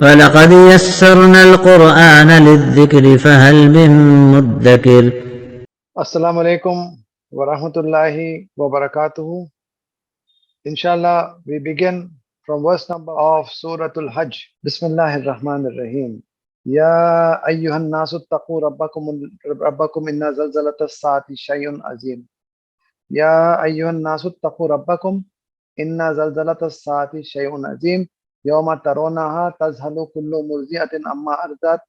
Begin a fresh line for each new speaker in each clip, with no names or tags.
وَلَقَدْ يَسَّرْنَا الْقُرْآنَ لِلذِّكْرِ فَهَلْ مِن مُّدَّكِرٍ.
Assalamu alaikum wa rahmatullahi wa barakatuhu. Inshallah, we begin from verse number of Suratul Hajj. Bismillahir Rahmanir Rahim. Ya ayyuhan nasu taqu rabbakum inna zalzalatas saati shay'un azim. Ya ayyuhan nasu taqu rabbakum inna zalzalatas saati shay'un azim. Yawma tarawnaha tazhalu kullu murzi'atin amma ardat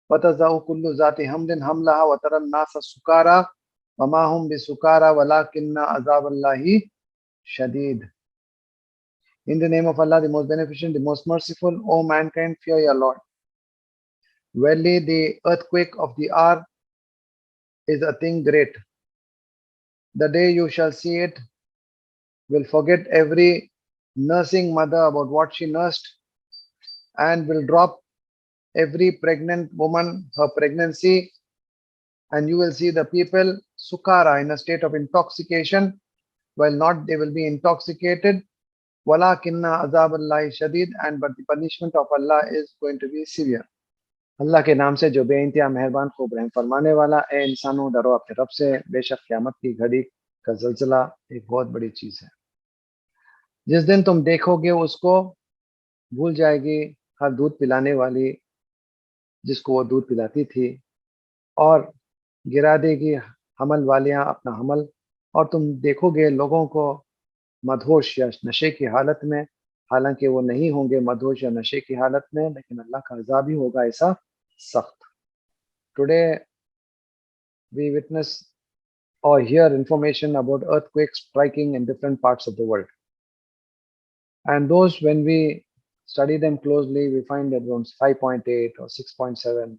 wa tazau kullu zati hamlin hamlaha wa taran nasa sukara wa ma hum bisukara walakinna azaballahi shadid. In the name of Allah, the most beneficent, the most merciful, O mankind, fear your Lord. Verily, the earthquake of the hour is a thing great. The day you shall see it will forget every nursing mother about what she nursed, and will drop every pregnant woman her pregnancy, and you will see the people sukara, in a state of intoxication, while not they will be intoxicated. Walakinna azaballahi shadid, and but the punishment of Allah is going to be severe. अल्लाह के नाम से जो बेइंतहा मेहरबान खूब रहम फरमाने वाला। ए इंसानों, डरो अपने रब से, बेशक क़यामत की घड़ी का ज़लज़ला एक बहुत बड़ी चीज़ है। जिस दिन तुम देखोगे उसको, भूल जाएगी हर दूध पिलाने वाली जिसको वो दूध पिलाती थी, और गिरा देगी हमल वालियां अपना हमल, और तुम देखोगे लोगों को मदहोश या नशे की हालत में, हालांकि वो नहीं होंगे मदहोश या नशे की हालत में, लेकिन अल्लाह का अज़ाब ही होगा ऐसा सख्त। Today we witness or hear information about earthquakes striking in different parts of the world. And those, when we study them closely, we find that around 5.8 or 6.7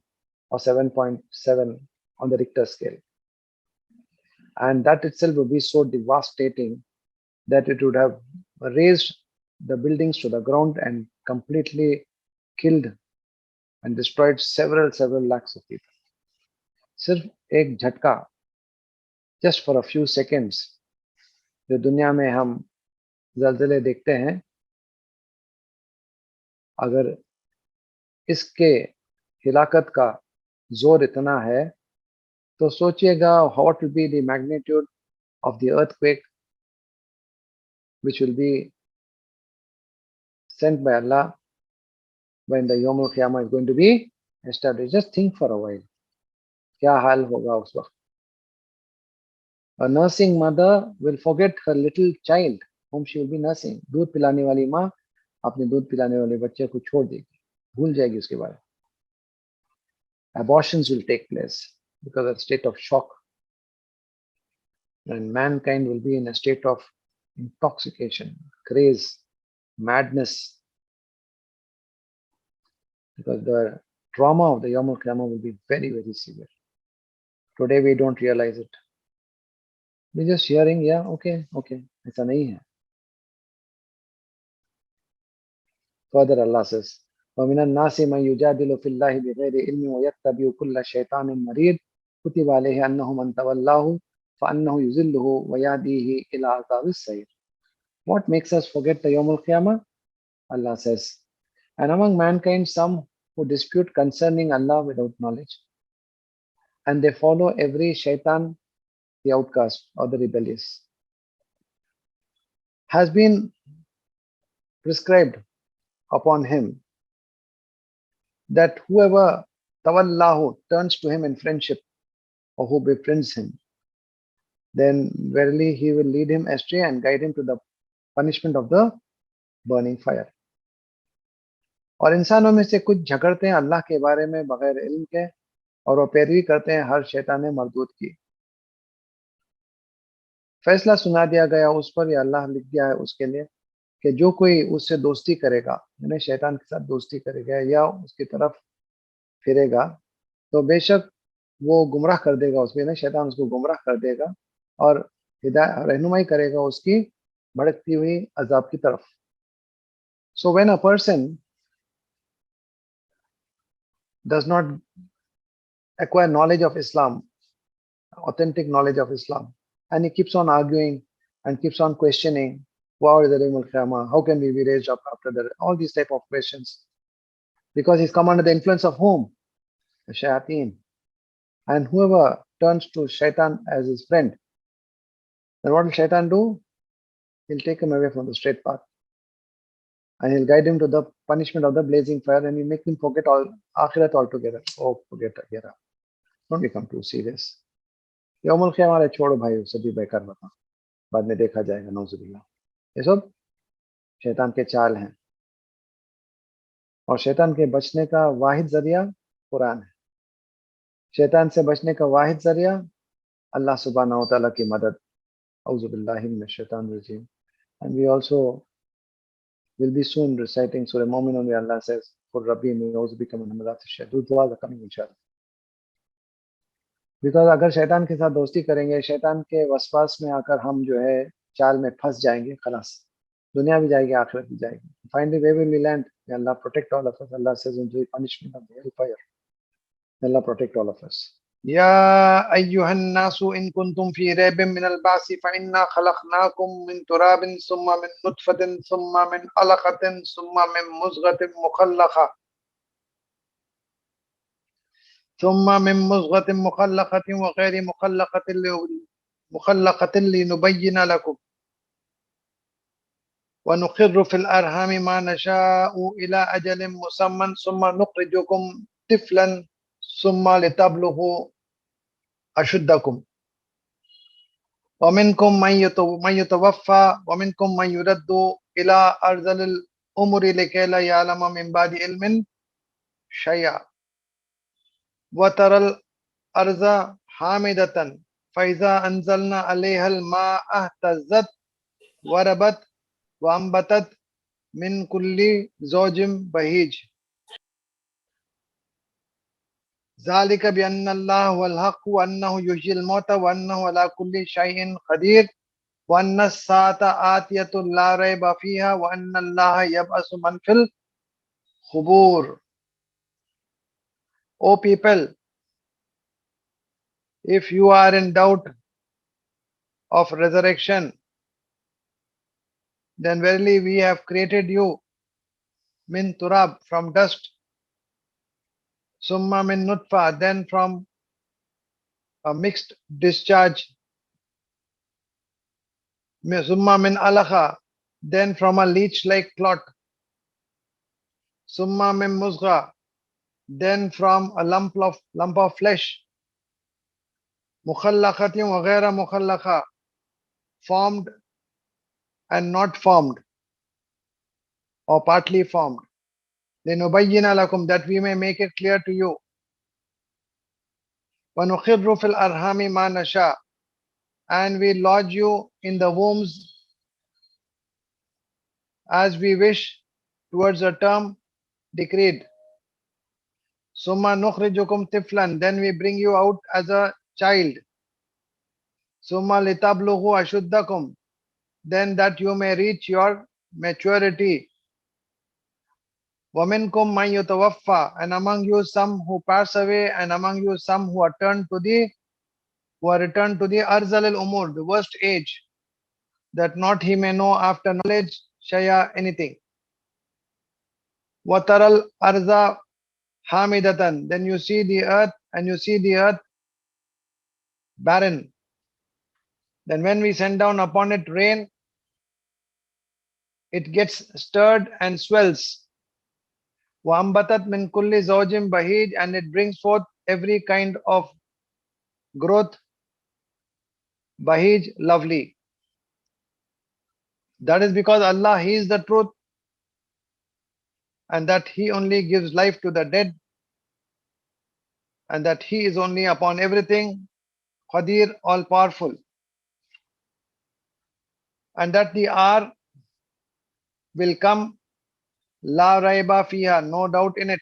or 7.7 on the Richter scale. And that itself would be so devastating that it would have razed the buildings to the ground and completely killed and destroyed several lakhs of people. सिर्फ एक झटका, just for a few seconds, जो दुनिया में हम ज़लज़ले देखते हैं, अगर इसके हिलाकत का जोर इतना है तो सोचिएगा what will be the magnitude of the earthquake which will be sent by Allah when the Yawm al-Qiyamah is going to be established. Just think for a while, क्या हाल होगा उस वक्त। A nursing mother will forget her little child whom she will be nursing. दूध पिलाने वाली माँ अपने दूध पिलाने वाले बच्चे को छोड़ देगी, भूल जाएगी उसके बारे में। Abortions will take place because of a state of shock, and mankind will be in a state of intoxication, craze, madness, because the trauma of the Yawm al-Qiyamah will be very severe. Today we don't realize it. We're just hearing, yeah, okay, ऐसा नहीं है. Further Allah says, وَمِنَ النَّاسِ مَن يُجَادِلُ فِي اللَّهِ بِغَيْرِ عِلْمٍ وَيَتَّبِعُ كُلَّ شَيْطَانٍ مَرِيدٍ كُتِبَ عَلَيْهِ أَنَّهُ مَن تَوَلَّاهُ فَأَنَّهُ يُضِلُّهُ وَيَهْدِيهِ إِلَى عَذَابِ السَّعِيرِ. What makes us forget the Yawm al-Qiyamah? Allah says, and among mankind some who dispute concerning Allah without knowledge, and they follow every shaitan, the outcast or the rebellious. Has been prescribed upon him that whoever tawallahu turns to him in friendship, or who befriends him, then verily he will lead him astray and guide him to the punishment of the burning fire. और इंसानों में से कुछ झगड़ते हैं अल्लाह के बारे में बगैर इल्म के, और वो पैरवी करते हैं हर शैतान मरदूद की। फैसला सुना दिया गया उस पर, या अल्लाह लिख दिया है उसके लिए कि जो कोई उससे दोस्ती करेगा, यानी शैतान के साथ दोस्ती करेगा या उसकी तरफ फिरेगा, तो बेशक वो गुमराह कर देगा उसको, यानी शैतान उसको गुमराह कर देगा और रहनुमाई करेगा उसकी भड़कती हुई अजाब की तरफ। So when a person does not acquire knowledge of Islam, authentic knowledge of Islam, and he keeps on arguing and keeps on questioning, what is the Yawm al-Qiyamah? How can we be raised up after that? All these type of questions. because he's come under the influence of whom? The shayateen. And whoever turns to shaitan as his friend, then what will shaitan do? He'll take him away from the straight path. And he'll guide him to the punishment of the blazing fire, and he'll make him forget all akhirat altogether. Oh, forget akhirah. Don't become too serious. यौमुल क़ियामत है, छोड़ो भाई, सभी बेकार बता, बाद में देखा जाएगा, नौज़ुबिल्लाह। ये सब शैतान के चाल हैं, और शैतान के बचने का वाहिद जरिया कुरान है। शैतान से बचने का वाहिद जरिया अल्लाह सुब्हानहू व तआला की मदद। औज़ु बिल्लाहि मिनश शैतानिर रजीम। And we also will be soon reciting Surah Mu'minun, where Allah says, "For Rabbi me auzu bika min hamazati shayatin." Those du'as are coming inshallah. Because अगर शैतान के साथ दोस्ती करेंगे, शैतान के वसवास में आकर हम जो है चाल में फंस जाएंगे, खलास दुनिया भी जाएगी, आखिरत भी जाएगी। Finally, where will we land? May Allah protect all of us. Allah says in the punishment of the hellfire. May Allah protect all of us. يا أيها الناس إن كنتم في ريب من البعث فإنا خلقناكم من تراب ثم من نطفة ثم من علقة ثم من مخلقة وغير مخلقة لنبين لكم ونقر في الأرحام ما نشاء إلى أجل مسمى ثم نخرجكم طفلا ثم لتبلغوا أشدكم ومنكم من يتوفى ومنكم من يرد إلى أرذل الأمور لكي لا يعلم من بعد علم شيئا وترى الأرض حامدة فإذا أنزلنا عليها الماء اهتزت وربت وأنبتت من كل زوج بهيج ذلك بأن الله هو الحق وأنه يحيي الموتى وأنه على كل شيء قدير وأن الساعة آتية لا ريب فيها وأن الله يبعث من في القبور. O people, if you are in doubt of resurrection, then verily we have created you min turab, from dust, summa min nutfa, then from a mixed discharge, summa min alakha, then from a leech-like clot, summa min muzgha, then from a lump of flesh, mukhallaqatin wa ghayra mukhallaqa, formed and not formed, or partly formed. لِنُبَيِّنَ لَكُمْ, that we may make it clear to you. وَنُخِرُّ فِي الْأَرْحَامِ مَا نَشَاءُ, and we lodge you in the wombs as we wish towards a term decreed. Summa nukhrijukum tiflan, then we bring you out as a child. Summa litablughu ashuddakum, then that you may reach your maturity. وَمِنْكُمْ مَنْ يُتَوَفَّى, and among you some who pass away, and among you some who are returned to the arzal al-umur, the worst age, that not he may know after knowledge shaya, anything. وَتَرَى الْأَرْضَ hamidatan, then you see the earth, and you see the earth barren. Then when we send down upon it rain, it gets stirred and swells. وَأَنْبَتَتْ مِنْ كُلِّ زَوْجٍ بَهِيجٍ, and it brings forth every kind of growth, bahij, lovely. That is because Allah, He is the truth, and that He only gives life to the dead, and that He is only upon everything Qadir, all powerful, and that the hour will come, la raiba fiha, no doubt in it,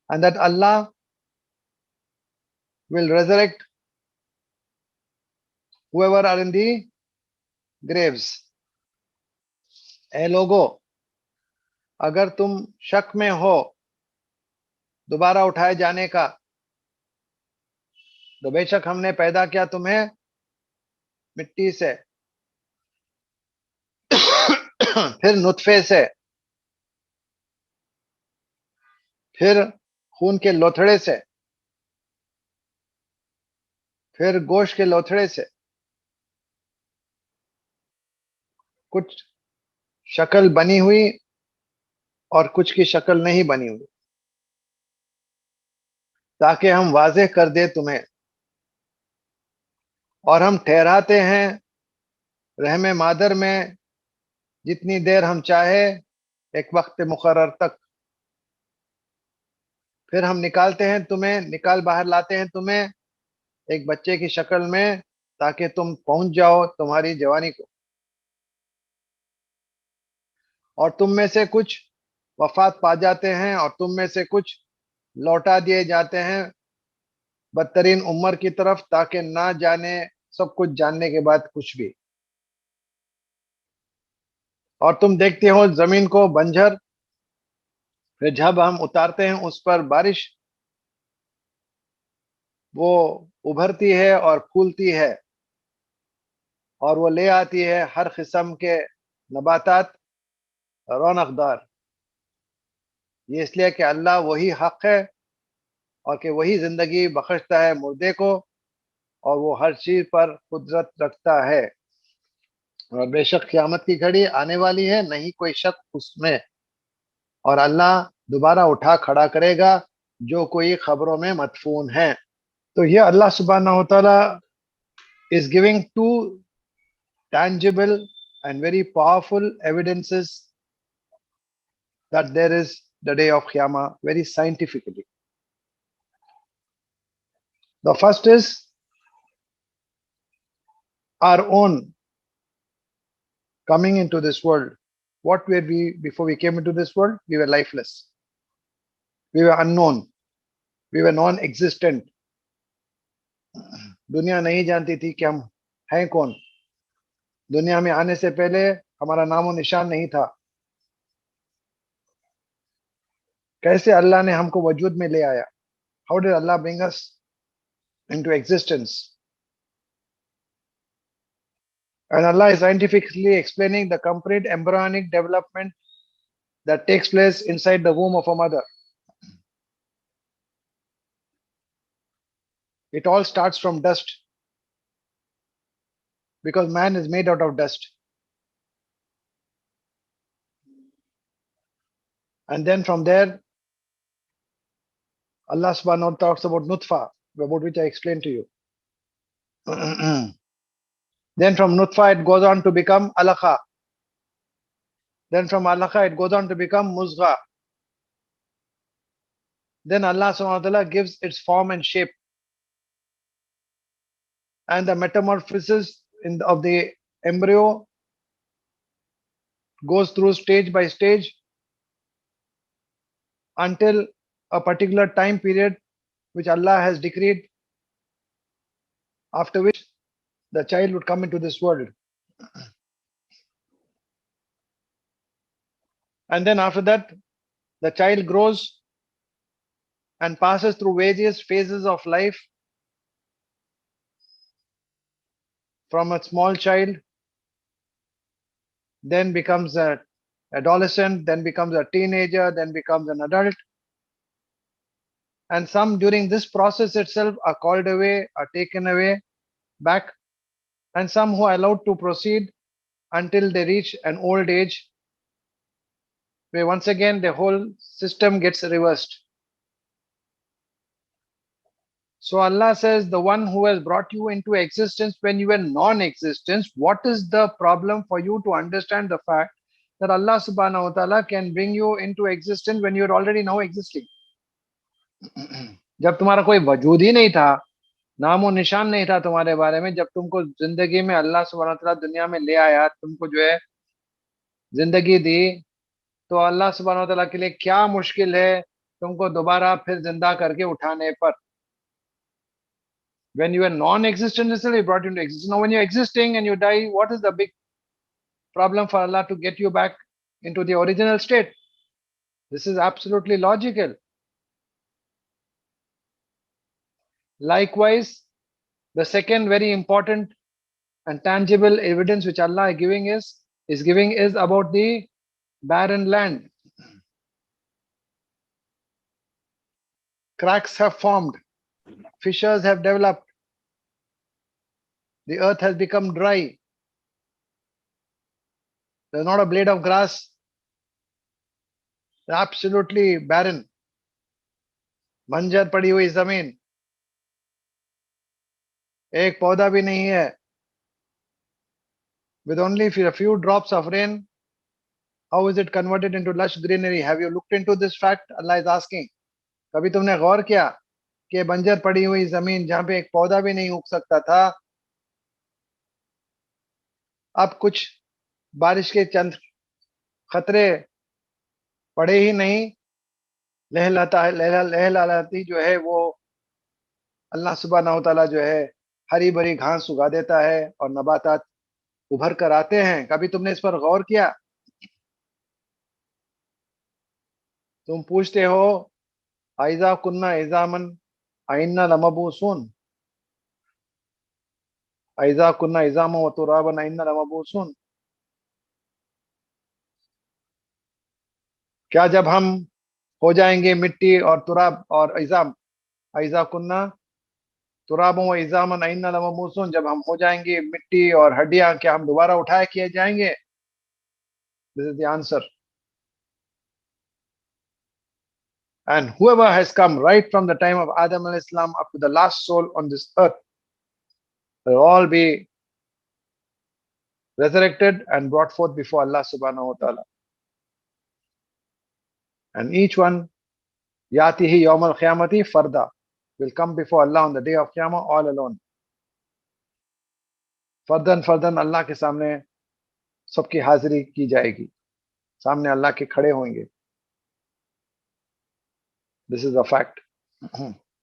and that Allah will resurrect whoever are in the graves. ए लोगो, अगर तुम शक में हो दोबारा उठाए जाने का, तो बेशक हमने पैदा किया तुम्हें मिट्टी से, फिर नुतफे से, फिर खून के लोथड़े से, फिर गोश्त के लोथड़े से कुछ शक्ल बनी हुई और कुछ की शक्ल नहीं बनी हुई, ताकि हम वाज़ेह कर दे तुम्हें। और हम ठहराते हैं रहमे मादर में जितनी देर हम चाहे, एक वक्त मुकर्रर तक। फिर हम निकालते हैं तुम्हें, निकाल बाहर लाते हैं तुम्हें एक बच्चे की शक्ल में, ताकि तुम पहुंच जाओ तुम्हारी जवानी को। और तुम में से कुछ वफात पा जाते हैं और तुम में से कुछ लौटा दिए जाते हैं बदतरीन उम्र की तरफ, ताकि ना जाने सब कुछ जानने के बाद कुछ भी। और तुम देखते हो जमीन को बंजर, फिर जब हम उतारते हैं उस पर बारिश, वो उभरती है और फूलती है, और वो ले आती है हर किस्म के नबातात रौनकदार। ये इसलिए कि अल्लाह वही हक है, और कि वही जिंदगी बख्शता है मुर्दे को, और वो हर चीज पर कुदरत रखता है। और बेशक क़यामत की घड़ी आने वाली है, नहीं कोई शक उसमें। और अल्लाह दोबारा उठा खड़ा करेगा जो कोई खबरों में मदफून है। तो ये अल्लाह सुब्हानहू व तआला is giving two tangible and very powerful evidences that there is the day of Qiyamah very scientifically. The first is our own coming into this world. What were we before we came into this world? We were lifeless. We were unknown. We were non-existent. दुनिया नहीं जानती थी कि हम हैं कौन। दुनिया में आने से पहले हमारा नामो निशान नहीं था। कैसे अल्लाह ने हमको वजूद में ले आया? How did Allah bring us into existence? And Allah is scientifically explaining the complete embryonic development that takes place inside the womb of a mother. It all starts from dust, because man is made out of dust. And then from there, Allah subhanahu wa ta'ala talks about nutfa, about which I explained to you. Then from nutfa, it goes on to become alaqa. Then from alaqa, it goes on to become muzgha. Then Allah subhanahu wa ta'ala gives its form and shape. And the metamorphosis of the embryo goes through stage by stage until a particular time period which Allah has decreed, after which the child would come into this world. And then after that, the child grows and passes through various phases of life, from a small child, then becomes an adolescent, then becomes a teenager, then becomes an adult. And some during this process itself are called away, are taken away back, and some who are allowed to proceed until they reach an old age, where once again the whole system gets reversed. So Allah says, the one who has brought you into existence when you were non-existence, what is the problem for you to understand the fact that Allah subhanahu wa ta'ala can bring you into existence when you're already now existing? जब तुम्हारा कोई वजूद ही नहीं था, नामो निशान नहीं था तुम्हारे बारे में, जब तुमको जिंदगी में अल्लाह सुब्हानहू व तआला दुनिया में ले आया, तुमको जो है जिंदगी दी, तो अल्लाह सुब्हानहू व तआला के लिए क्या मुश्किल है तुमको दोबारा फिर जिंदा करके उठाने पर? When you were non-existent, he brought you into existence. Now when you're existing and you die, what is the big problem for Allah to get you back into the original state? This is absolutely logical. Likewise, the second very important and tangible evidence which Allah is giving is about the barren land. cracks have formed, fissures have developed, the earth has become dry. There's not a blade of grass, absolutely barren. बंजर पड़ी हुई जमीन, एक पौधा भी नहीं है. With only a few drops of rain, how is it converted into lush greenery? Have you looked into this fact? Allah is asking. कभी तुमने गौर किया कि बंजर पड़ी हुई जमीन जहां पे एक पौधा भी नहीं उग सकता था, अब कुछ बारिश के चंद खतरे पड़े ही नहीं, लहलहाती जो है वो अल्लाह सुब्हानहू तआला जो है हरी भरी घास उगा देता है और नबातात उभर कर आते हैं. कभी तुमने इस पर गौर किया? तुम पूछते हो आइजा कुन्ना इजामन आइन्ना लमबूसून, आइजा कुन्ना इजाम व तुराबन आइन्ना लमबूसून. क्या जब हम हो जाएंगे मिट्टी और तुराब और इजाम, आइजा कुन्ना तुराब व इजामन आइन्ना लमबूसून, जब हम हो जाएंगे मिट्टी और हड्डियां, क्या हम दोबारा उठाए किए जाएंगे? This is the answer. And whoever has come right from the time of Adam alayhi salam up to the last soul on this earth will all be resurrected and brought forth before Allah subhanahu wa ta'ala. And each one, yatihi yawm al-qiyamati farda, will come before Allah on the day of Qiyamah all alone. Further further अल्लाह के सामने सबकी हाजिरी की जाएगी, सामने अल्लाह के खड़े होंगे. This is a fact.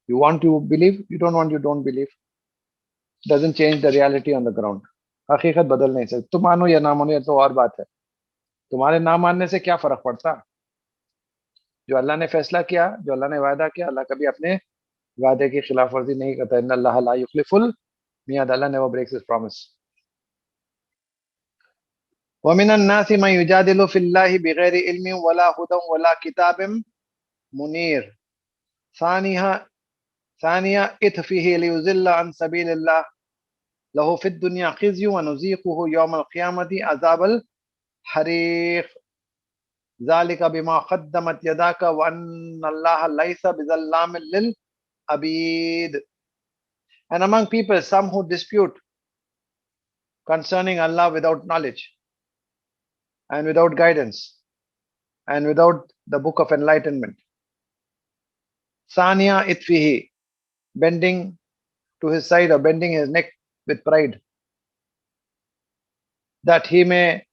You want to believe, you don't want, you don't believe. Doesn't change the reality on the ground. हकीकत बदल नहीं सकती. तुम मानो या ना मानो ये तो और बात है. तुम्हारे ना मानने से क्या फर्क पड़ता? जो अल्लाह ने फैसला किया, जो अल्लाह ने वायदा किया, अल्लाह कभी अपने वादे की खिलाफ वर्जी नहीं करता. इन्ना अल्लाह ला युखलिफुल मियाद, अल्लाह never breaks his promise. ومن الناس من يجادل في الله بغير علم ولا هدى ولا كتاب منير ثانية إثفه ليضل عن سبيل الله له في الدنيا خزي ونذيقه يوم القيامة عذاب الحريق ذلك بما قدمت يداك وأن الله ليس بظلام للعبيد. And among people, some who dispute concerning Allah without knowledge and without guidance and without the book of enlightenment. Saniya itfihi, bending to his side or bending his neck with pride, that he may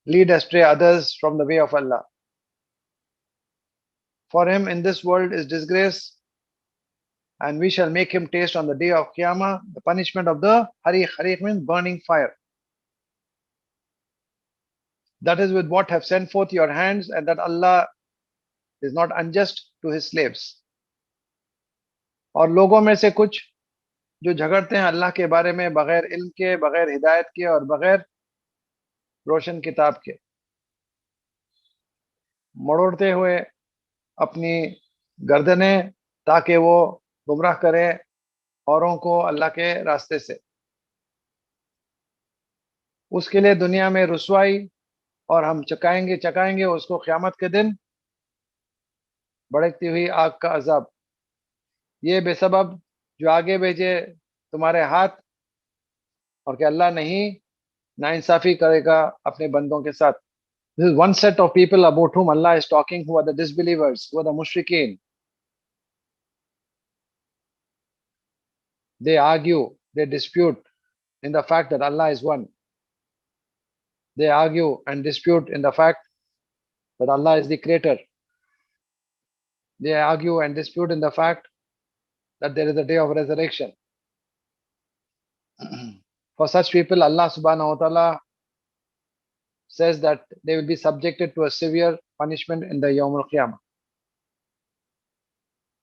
lead astray others from the way of Allah. For him in this world is disgrace, and we shall make him taste on the day of Qiyamah the punishment of the Hariq. Hariq means burning fire. That is with what have sent forth your hands, and that Allah is not unjust to his slaves. और लोगों में से कुछ जो झगड़ते हैं अल्लाह के बारे में बगैर इल्म के, बगैर हिदायत के और बगैर रोशन किताब के, मरोड़ते हुए अपनी गर्दनें ताकि वो गुमराह करें औरों को अल्लाह के रास्ते से. उसके लिए दुनिया में रुसवाई और हम चकाएंगे उसको क़यामत के दिन भड़कती हुई आग का अजाब. ये बेसबब जो आगे भेजे तुम्हारे हाथ, और कि अल्लाह नहीं नाइंसाफी करेगा अपने बंदों के साथ. This is one set of people about whom Allah is talking, who are the disbelievers, who are the mushrikeen. They argue, they dispute in the fact that Allah is one. They argue and dispute in the fact that Allah is the creator. They argue and dispute in the fact that there is a day of resurrection. For such people, Allah subhanahu wa ta'ala says that they will be subjected to a severe punishment in the Yawm al-Qiyamah.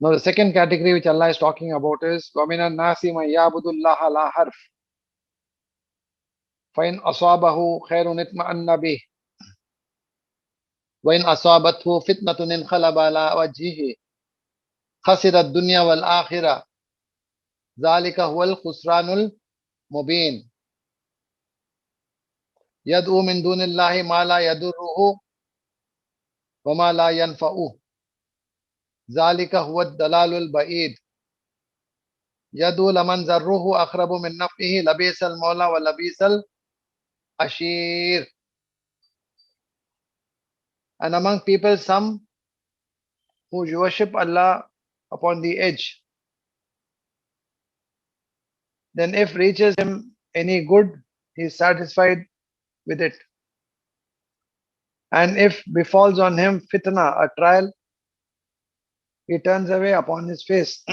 Now the second category which Allah is talking about is وَمِنَ النَّاسِ مَن يَعْبُدُ اللَّهَ عَلَى حَرْفٍ فَإِنْ أَصَابَهُ خَيْرٌ اطْمَأَنَّ بِهِ وَإِنْ أَصَابَتْهُ فِتْنَةٌ انقلب على وجهه खसिरत दुनिया वल आखिरा ज़ालिका हुवल खुसरानुल मुबीन यदउ मिन दुनिल्लाहि मा ला यदुर्रुहु व मा ला यनफउ ज़ालिका हुवद दलालुल बईद यदउ लमन ज़र्रुहु अक़रबु मिन नफ़इही लबीसल मौला व लबीसल अशीर. And among people some who worship Allah upon the edge, then if reaches him any good, he is satisfied with it. And if befalls on him fitna, a trial, he turns away upon his face.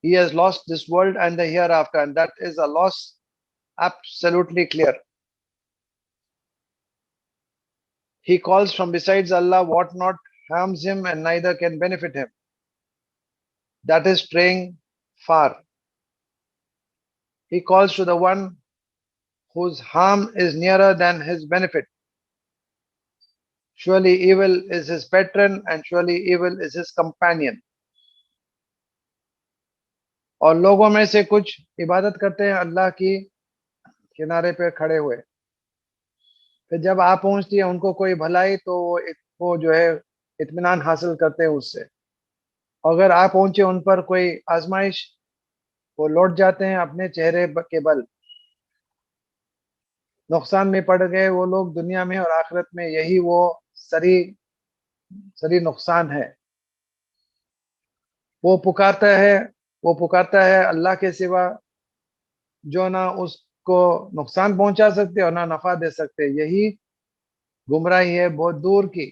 He has lost this world and the hereafter, and that is a loss absolutely clear. He calls from besides Allah what not harms him and neither can benefit him. That is straying far. He calls to the one whose harm is nearer than his benefit. Surely evil is his patron and surely evil is his companion. और लोगों में से कुछ इबादत करते हैं अल्लाह की किनारे पे खड़े हुए, फिर जब आ पहुंचती है उनको कोई भलाई तो वो जो है इत्मीनान हासिल करते हैं उससे. अगर आ पहुंचे उन पर कोई आजमाइश, वो लौट जाते हैं अपने चेहरे के बल. नुकसान में पड़ गए वो लोग दुनिया में और आखिरत में, यही वो सरी नुकसान है. वो पुकारता है अल्लाह के सिवा जो ना उसको नुकसान पहुंचा सकते और ना नफा दे सकते. यही गुमराही है बहुत दूर की.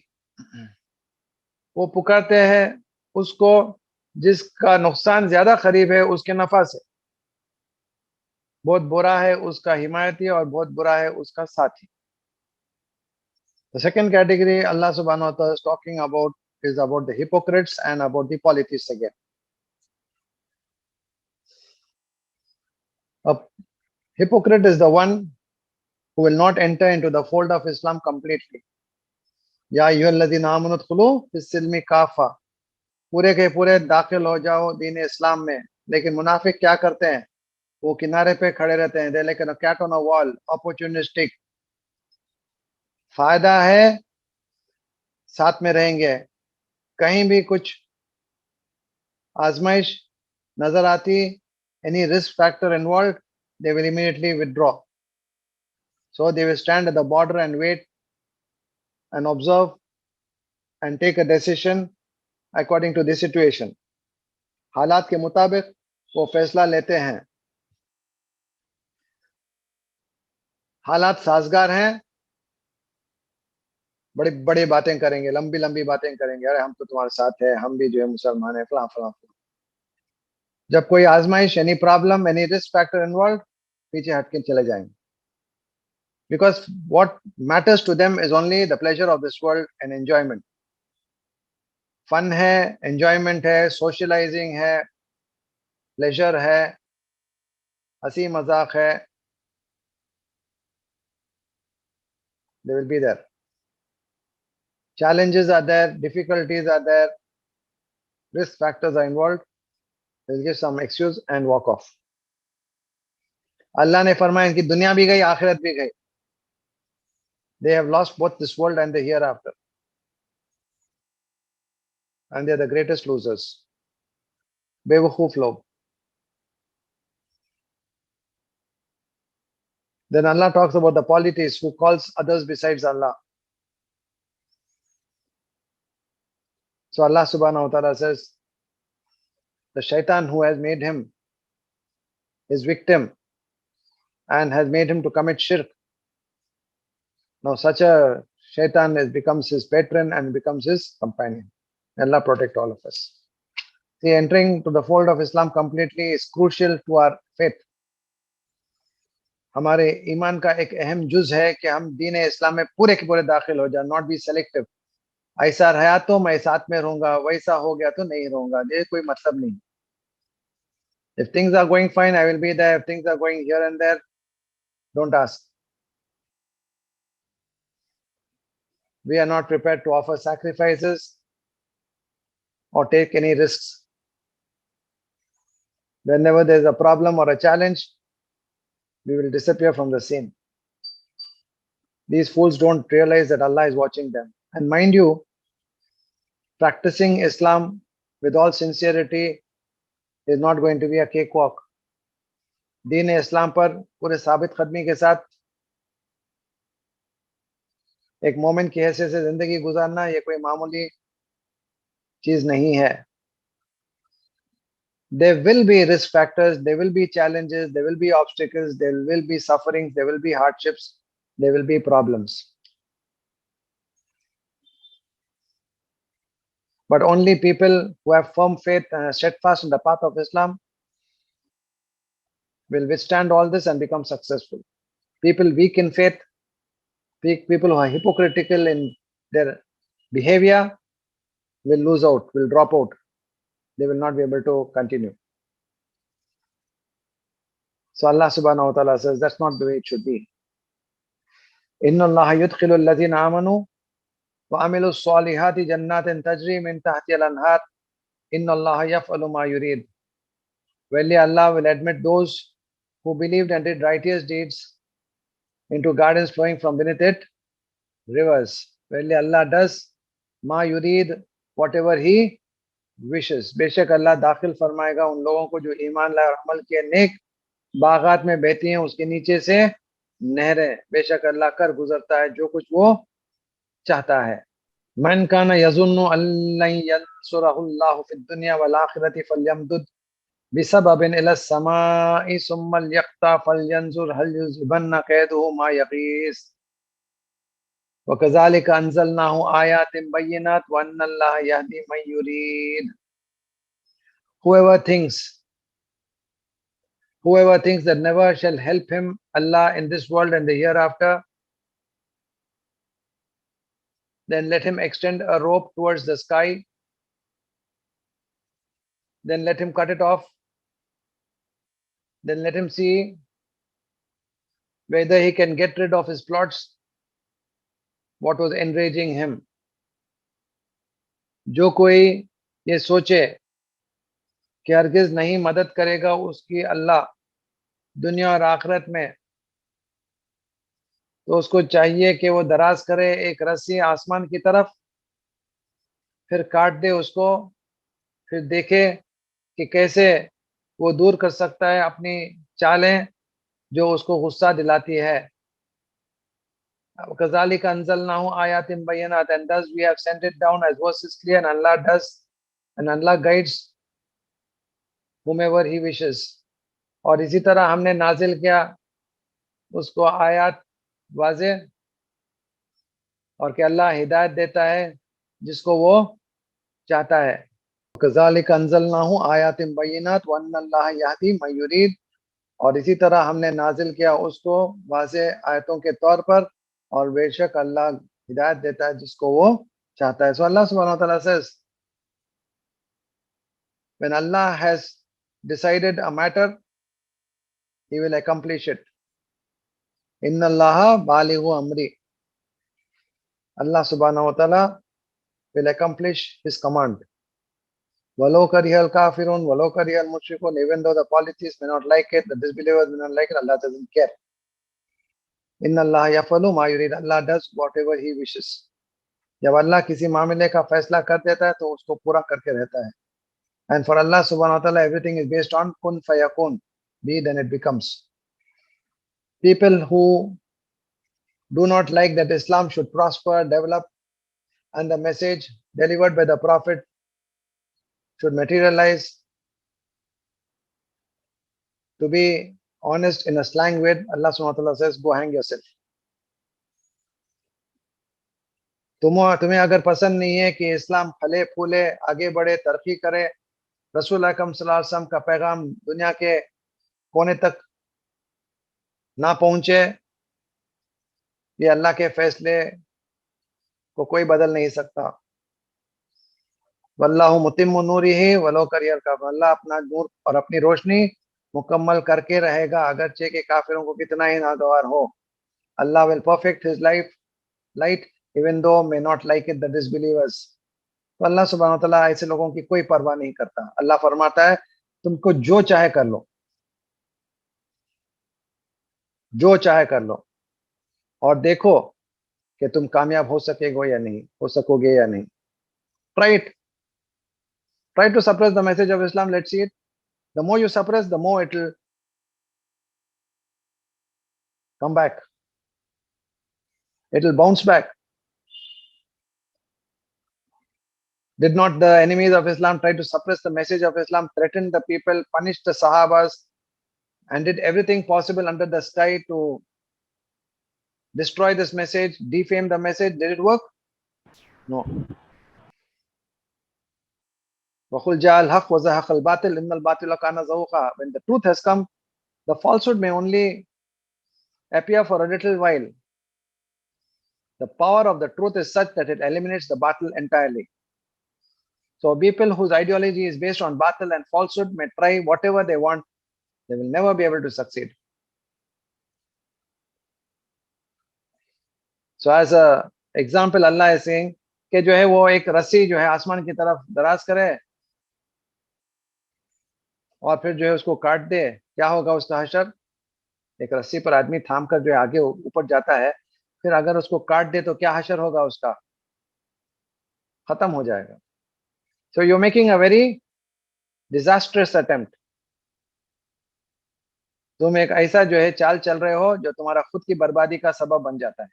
वो पुकारते हैं उसको जिसका नुकसान ज्यादा करीब है उसके नफा से. बहुत बुरा है उसका हिमायती और बहुत बुरा है उसका साथी. The second category Allah subhanahu wa ta'ala is talking about is about the hypocrites and about the polytheists again. A hypocrite is the one who will not enter into the fold of Islam completely. या अय्युहल्लज़ीना आमनु उदखुलू फिस्सिल्मि काफ़ा, पूरे के पूरे दाखिल हो जाओ दीन इस्लाम में. लेकिन मुनाफिक क्या करते हैं, वो किनारे पे खड़े रहते हैं. They like a cat on a wall, opportunistic. फायदा है साथ में रहेंगे, कहीं भी कुछ आजमाइश नजर आती, any risk factor involved, they will immediately withdraw. So they will stand at the border and wait and observe and take a decision according to the situation. हालात के मुताबिक वो फैसला लेते हैं. हालात साजगार हैं, बड़ी बड़ी बातें करेंगे, लंबी लंबी बातें करेंगे, अरे हम तो तुम्हारे साथ है, हम भी जो है मुसलमान है, फला फला. जब कोई आजमाइश, any problem, any risk factor involve, पीछे हटके चले जाएंगे. Because what matters to them is only the pleasure of this world and enjoyment. Fun है, एंजॉयमेंट है, सोशलाइजिंग है, प्लेजर है, हंसी मजाक है. They will be there. Challenges are there, difficulties are there, risk factors are involved. They will give some excuse and walk off. अल्लाह ने फरमाया इनकी दुनिया भी गई, आखिरत भी गई. They have lost both this world and the hereafter. And they are the greatest losers. बेवकूफ लोग. Then Allah talks about the polytheist who calls others besides Allah. So Allah subhanahu wa ta'ala says, the shaitan who has made him his victim and has made him to commit shirk. Now such a shaitan becomes his patron and becomes his companion. Allah protect all of us. See, entering to the fold of Islam completely is crucial to our faith. हमारे ईमान का एक अहम जुज है कि हम दीन इस्लाम में पूरे के पूरे दाखिल हो जाए, नॉट बी सेलेक्टिव. ऐसा रहा तो मैं साथ में रहूंगा, वैसा हो गया तो नहीं रहूंगा, ये कोई मतलब नहीं. If things are going fine, I will be there. If things are going here and there, don't ask. We are not prepared to offer sacrifices. or take any risks. Whenever there is a problem or a challenge, we will disappear from the scene. These fools don't realize that Allah is watching them. And mind you, practicing Islam with all sincerity is not going to be a cakewalk. दीन इस्लाम पर पूरे साबित कदमी के साथ एक मोमिन की हैसियत से जिंदगी गुजारना ये कोई मामूली चीज नहीं है. There will be risk factors, there will be challenges, there will be obstacles, there will be sufferings, there will be hardships, there will be problems. But only people who have firm faith and are steadfast in the path of Islam will withstand all this and become successful. People weak in faith, people who are hypocritical in their behavior will lose out, will drop out. They will not be able to continue. So Allah subhanahu wa ta'ala says that's not the way it should be. Inna Allah yudkhilu alladhina amanu wa amilu salihati jannatin tajri min tahti al-anhar. Inna Allah yaf'alu ma yurid. Verily Allah will admit those who believed and did righteous deeds into gardens flowing from beneath it rivers. Verily Allah does ma yurid, whatever He wishes. बेशक अल्लाह दाखिल फरमाएगा उन लोगों को जो ईमान लाए और अमल किए नेक बागात में बहती हैं उसके नीचे से नहरें. बेशक अल्लाह कर गुजरता है जो कुछ वो चाहता है. मन काना यजुन्नु अल्लन यंसुरहुल्लाहु फिद दुनिया वल आखिरति फलयमदुद बिसबबिन इला समाई सुम्मा यक्ता फलयंजुर हल युज़िबन्ना कैदुहु मा यगीस वकज़ालिक अंज़लनाहु आयातिन बय्यिनात व अन्नल्लाह यहदी मन युरीद. Whoever thinks that never shall help him Allah in this world and the hereafter, then let him extend a rope towards the sky, then let him cut it off, then let him see whether he can get rid of his plots, what was enraging him. जो कोई ये सोचे कि हरगिज नहीं मदद करेगा उसकी अल्लाह दुनिया और आखिरत में, तो उसको चाहिए कि वो दराज करे एक रस्सी आसमान की तरफ, फिर काट दे उसको, फिर देखे कि कैसे वो दूर कर सकता है अपनी चालें जो उसको गुस्सा दिलाती है. कज़ालिक अंज़लनाहु आयातिन बय्यिनात, and thus we have sent it down as verses clear, and Allah does, and Allah guides whomever He wishes. और इसी तरह हमने नाजिल किया उसको आयात वाज़े, और कि अल्लाह हिदायत देता है जिसको वो चाहता है. कज़ालिक अंज़लनाहु आयातिन बय्यिनात व अन्नल्लाह यहदी मन युरीद, और इसी तरह हमने नाजिल किया उसको वाज़े आयतों के तौर पर, और बेशक अल्लाह हिदायत देता है जिसको वो चाहता है. So Allah subhanahu wa ta'ala says, when Allah has decided a matter, He will accomplish it. Inna Allaha balighu amri. Allah subhanahu wa ta'ala will accomplish His command. Walau karihal kafirun, walau karihal mushrikun, even though the polytheists may not like it, the disbelievers may not like it, Allah doesn't care. Inna Allah yafalu ma yurid. Allah does whatever He wishes. जब अल्लाह किसी मामले का फैसला कर देता है तो उसको पूरा करके रहता है. And for Allah subhanahu wa ta'ala everything is based on kun fayakun, be then it becomes. People who do not like that Islam should prosper, develop, and the message delivered by the Prophet should materialize. To be honest, in a slang word, Allah subhanahu wa ta'ala says, go hang yourself. तुम्हें अगर पसंद नहीं है कि इस्लाम फले फूले, आगे बढ़े, तरक्की करे, रसूल अकरम सल्लल्लाहु अलैहि वसल्लम का पैगाम दुनिया के कोने तक ना पहुंचे, ये अल्लाह के फैसले को कोई बदल नहीं सकता. वल्लाहु मुतिम्मु नूरिही वलो करिहल काफिरून. अल्लाह अपना नूर और अपनी रोशनी मुकम्मल करके रहेगा अगरचे के काफिरों को कितना ही नागवार हो. Allah will perfect His light even though may not like it the disbelievers. तो अल्लाह सुब्हानहू व तआला ऐसे लोगों की कोई परवाह नहीं करता। अल्लाह फरमाता है तुमको जो चाहे कर लो, जो चाहे कर लो, और देखो कि तुम कामयाब हो सकेगो या नहीं, हो सकोगे या नहीं। Try it, try to suppress the message of Islam, let's see it. The more you suppress, the more it will come back, it will bounce back. Did not the enemies of Islam try to suppress the message of Islam, threaten the people, punish the Sahabas, and did everything possible under the sky to destroy this message, defame the message? Did it work? No. وَقُلْ جَاءَ الْحَقُّ وَزَهَقَ الْبَاطِلُ إِنَّ الْبَاطِلَ كَانَ زَهُوقًا. When the truth has come, the falsehood may only appear for a little while. The power of the truth is such that it eliminates the batil entirely. So people whose ideology is based on batil and falsehood may try whatever they want, they will never be able to succeed. So as a example, Allah is saying कि जो है वो एक रस्सी जो है आसमान की तरफ दराज करे और फिर जो है उसको काट दे, क्या होगा उसका हशर? एक रस्सी पर आदमी थाम कर जो है आगे ऊपर जाता है, फिर अगर उसको काट दे तो क्या हशर होगा उसका? खत्म हो जाएगा। So you're making a very disastrous attempt. तुम एक ऐसा जो है चाल चल रहे हो जो तुम्हारा खुद की बर्बादी का सबब बन जाता है।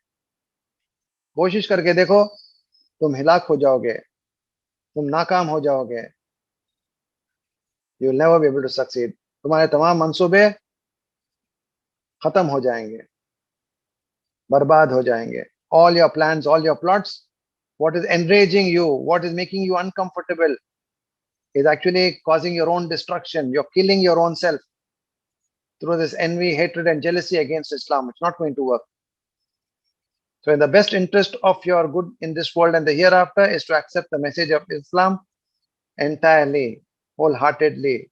कोशिश करके देखो, तुम हिलाक हो जाओगे, तुम नाकाम हो जाओगे। You will never be able to succeed. तुम्हारे तमाम मंसूबे खत्म हो जाएंगे, बर्बाद हो जाएंगे। All your plans, all your plots, what is enraging you, what is making you uncomfortable is actually causing your own destruction. You're killing your own self through this envy, hatred, and jealousy against Islam. It's not going to work. So in the best interest of your good in this world and the hereafter is to accept the message of Islam entirely, wholeheartedly.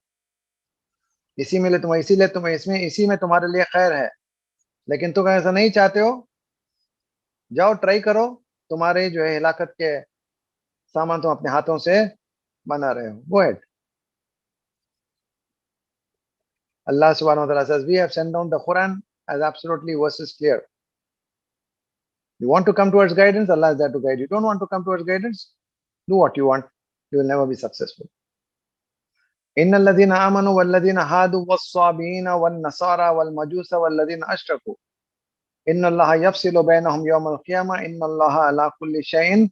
इसीलिए तुम्हें इसमें इसी में तुम्हारे लिए खैर है, लेकिन तुम ऐसा नहीं चाहते हो, जाओ ट्राई करो, तुम्हारे जो है हिलाकत के सामान तुम अपने हाथों से बना रहे हो। Go ahead. Allah subhanahu wa ta'ala says, we have sent down the Quran as absolutely verses clear. You want to come towards guidance, Allah is there to guide you. Don't want to come towards guidance, do what you want, you will never be successful. إن الذين آمنوا والذين هادوا والصابئين والنصارى والمجوس والذين أشركوا إن الله يفصل بينهم يوم القيامة إن الله على كل شيء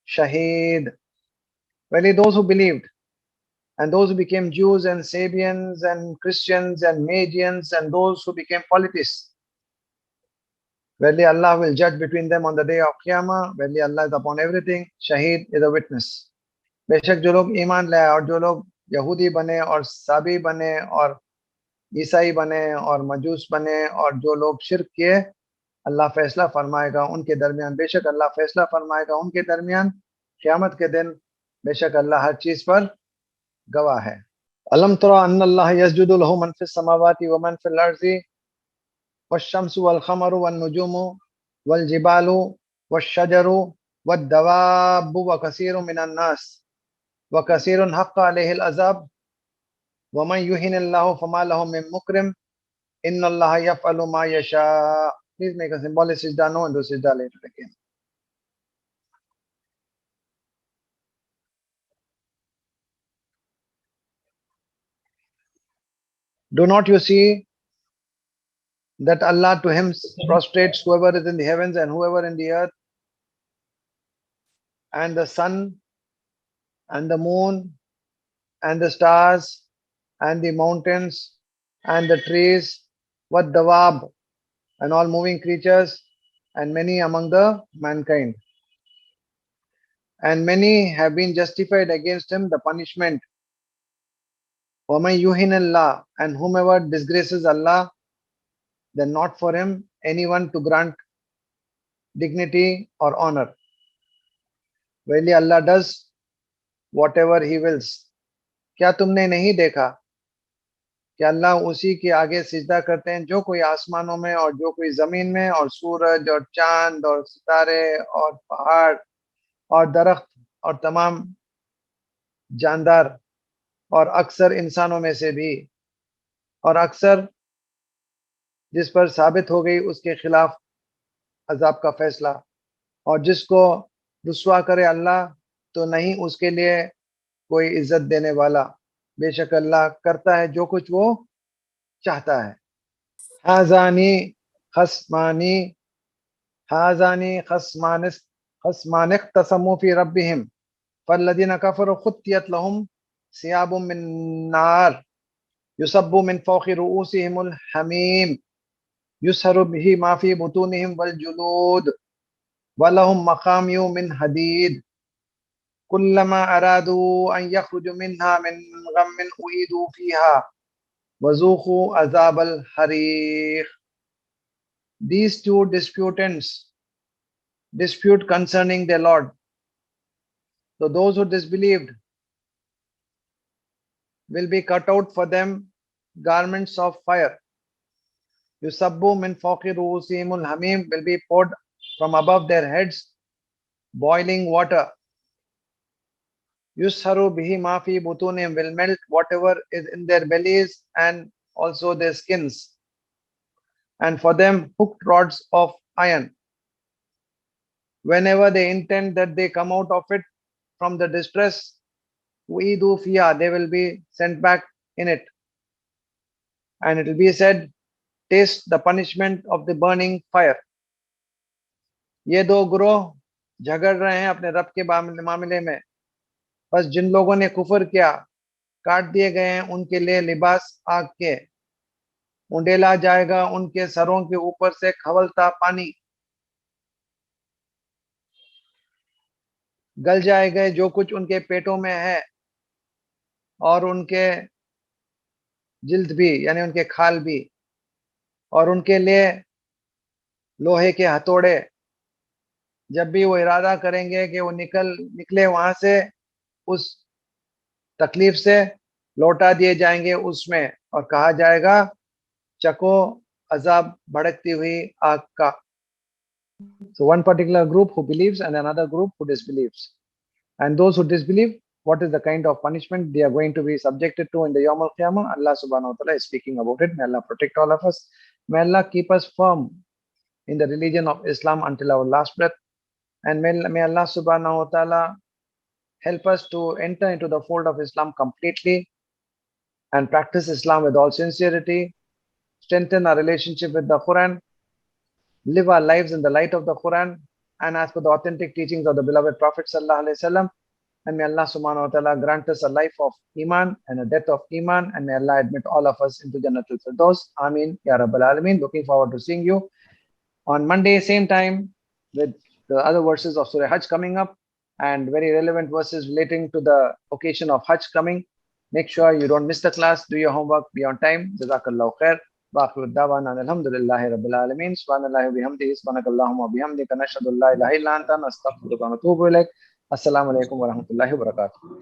شهيد. Well, those who believed and those who became Jews and Sabians and Christians and Magians and those who became polytheists, verily Allah will judge between them on the day of Qiyamah. Verily Allah is upon everything. Shaheed is a witness. बेशक जो लोग ईमान लाए और जो लोग यहूदी बने और साबी बने और ईसाई बने और मजूस बने और जो लोग शिर्क किए, अल्लाह फैसला फरमाएगा उनके दरमियान। बेशक अल्लाह फैसला फरमाएगा उनके दरमियान क़यामत के दिन। बेशक अल्लाह हर चीज पर गवाह है। अलम तरा अन्ना अल्लाह यस्जुदु लहु मन फिस समावाति व मन फिल अर्ज़ि वश्शम्सु वल क़मरु वन नुजुमु वल जिबालु वश्शजरु वद्दवाब्बु व कसीरुम मिनन नास व कसीरुन हक़्क़ अलैहिल अज़ाब व मन युहिनिल्लाहु फमा लहु मिन मुकरिम इन्नल्लाह यफ़अलु मा यशा। Please make a symbolic sajda now and do sajda later again. Do not you see that Allah to him prostrates whoever is in the heavens and whoever in the earth, and the sun and the moon and the stars and the mountains and the trees, what dawab and all moving creatures, and many among the mankind. And many have been justified against him the punishment. وَمَنْ يُهِنَ اللَّهِ, and whomever disgraces Allah, then not for him anyone to grant dignity or honor. Verily Allah does whatever he wills. क्या तुमने नहीं देखा कि अल्लाह उसी के आगे सिजदा करते हैं जो कोई आसमानों में और जो कोई जमीन में, और सूरज और चांद और सितारे और पहाड़ और दरख्त और तमाम जानदार और अक्सर इंसानों में से भी, और अक्सर जिस पर साबित हो गई उसके खिलाफ अजाब का फैसला, और जिसको रुस्वा करे अल्लाह तो नहीं उसके लिए कोई इज्जत देने वाला। बेशक अल्लाह करता है जो कुछ वो चाहता है। हाजानी खस्मानी हाजानी खस्मान इख्तसमू फी रब्बिहिम फल्लदीना कफरू खुत्तियत लहुम सियाबुम मिन नार युसब्बु मिन फौqi रुऊसिहिमुल हमीम युसहरु बिही मा फी बुतूनिहिम वल जुलूद वलहुम मकामियु मिन हदीद कुल्लमा अरादू अन यखरुजु मिन्हा मिन गम्मिन उईदू फीहा वज़ूक़ू अज़ाबल हरीक़। These two disputants dispute concerning their Lord. So those who disbelieved will be cut out for them garments of fire. Yusabbu min fawqi ru'usihimul hamim will be poured from above their heads boiling water. Yusharu bihi ma fi butunim will melt whatever is in their bellies and also their skins. And for them hooked rods of iron. Whenever they intend that they come out of it from the distress, uidu fiha, they will be sent back in it. And it will be said, taste the punishment of the burning fire. ये दो ग्रोह झगड़ रहे हैं अपने रब के मामले में। बस जिन लोगों ने कुफर किया काट दिए गए हैं उनके लिए लिबास आग के, उंडेला जाएगा उनके सरों के ऊपर से खवलता पानी, गल जाएगा जो कुछ उनके पेटों में है, और उनके जिल्द भी यानी उनके खाल भी, और उनके लिए लोहे के हथौड़े। जब भी वो इरादा करेंगे कि वो निकले वहां से, उस तकलीफ से लौटा दिए जाएंगे उसमें, और कहा जाएगा चको अजाब भड़कती हुई आग का। So one particular group who believes and another group who disbelieves. And those who disbelieve, what is the kind of punishment they are going to be subjected to in the Yawm al-Qiyamah? Allah subhanahu wa ta'ala is speaking about it. May Allah protect all of us. May Allah keep us firm in the religion of Islam until our last breath. And may Allah subhanahu wa ta'ala help us to enter into the fold of Islam completely and practice Islam with all sincerity, strengthen our relationship with the Quran, live our lives in the light of the Quran and as per the authentic teachings of the beloved Prophet sallallahu alaihi wasallam. And may Allah subhanahu wa ta'ala grant us a life of Iman and a death of Iman, and may Allah admit all of us into Jannatul Firdaus. Ameen Ya Rabbal Alameen. Looking forward to seeing you on Monday, same time, with the other verses of Surah Hajj coming up and very relevant verses relating to the occasion of Hajj coming. Make sure you don't miss the class. Do your homework. Be on time. Jazakallahu khair. وآخر الدعوانا أن الحمد لله رب العالمين. سبحان الله وبحمده سبحانك اللهم وبحمدك نشهد أن لا إله إلا أنت نستغفرك ونتوب إليك. السلام عليكم ورحمة الله وبركاته.